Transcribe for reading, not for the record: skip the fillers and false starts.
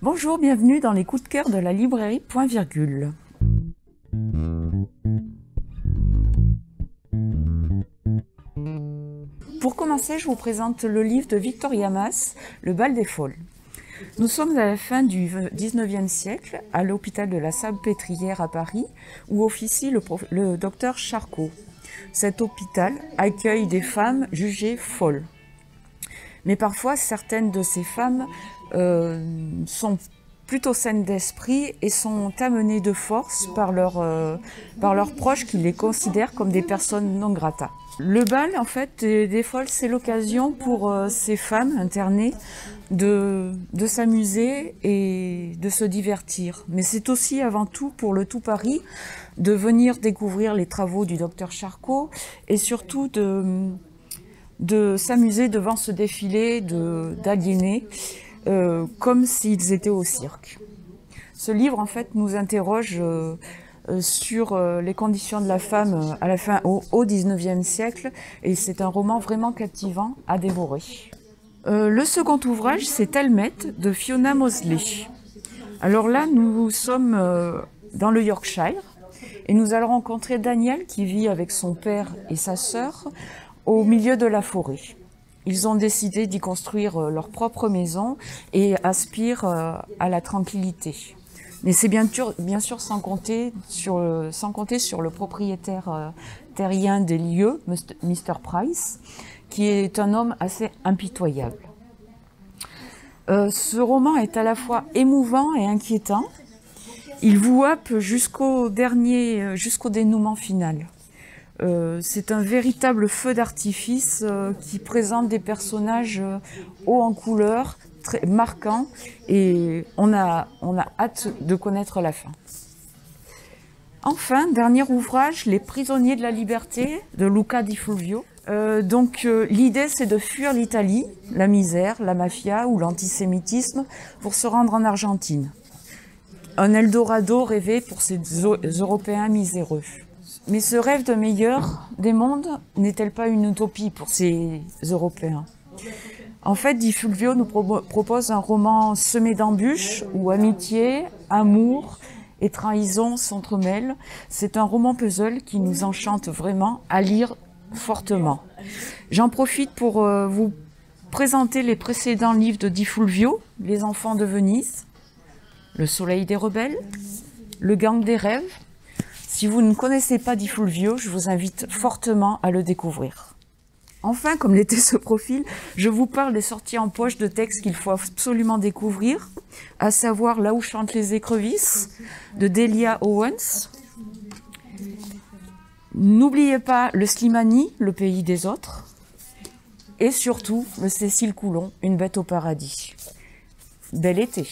Bonjour, bienvenue dans les coups de cœur de la librairie Point Virgule. Pour commencer, je vous présente le livre de Victoria Mas, Le bal des folles. Nous sommes à la fin du XIXe siècle, à l'hôpital de la Salpêtrière à Paris, où officie le docteur Charcot. Cet hôpital accueille des femmes jugées folles. Mais parfois, certaines de ces femmes sont plutôt saines d'esprit et sont amenées de force par leurs proches qui les considèrent comme des personnes non grata. Le bal, en fait, des folles, c'est l'occasion pour ces femmes internées de s'amuser et de se divertir. Mais c'est aussi avant tout pour le tout Paris de venir découvrir les travaux du docteur Charcot et surtout de s'amuser devant ce défilé d'aliénés comme s'ils étaient au cirque. Ce livre, en fait, nous interroge sur les conditions de la femme à la fin au XIXe siècle, et c'est un roman vraiment captivant à dévorer. Le second ouvrage, c'est Telmet de Fiona Mosley. Alors là, nous sommes dans le Yorkshire, et nous allons rencontrer Daniel qui vit avec son père et sa sœur au milieu de la forêt. Ils ont décidé d'y construire leur propre maison et aspirent à la tranquillité. Mais c'est bien sûr sans compter sur le propriétaire terrien des lieux, Mr. Price, qui est un homme assez impitoyable. Ce roman est à la fois émouvant et inquiétant. Il vous happe jusqu'au dénouement final. C'est un véritable feu d'artifice qui présente des personnages hauts en couleur, très marquants, et on a hâte de connaître la fin. Enfin, dernier ouvrage, Les prisonniers de la liberté de Luca Di Fulvio. L'idée, c'est de fuir l'Italie, la misère, la mafia ou l'antisémitisme pour se rendre en Argentine. Un Eldorado rêvé pour ces Européens miséreux. Mais ce rêve de meilleur des mondes n'est-elle pas une utopie pour ces Européens? En fait, Di Fulvio nous propose un roman semé d'embûches où amitié, amour et trahison s'entremêlent. C'est un roman puzzle qui nous enchante vraiment à lire fortement. J'en profite pour vous présenter les précédents livres de Di Fulvio, Les enfants de Venise, Le soleil des rebelles, Le gang des rêves. Si vous ne connaissez pas Di Fulvio, je vous invite fortement à le découvrir. Enfin, comme l'était ce profil, je vous parle des sorties en poche de textes qu'il faut absolument découvrir, à savoir Là où chantent les écrevisses, de Delia Owens. N'oubliez pas le Slimani, Le pays des autres, et surtout le Cécile Coulon, Une bête au paradis. Bel été!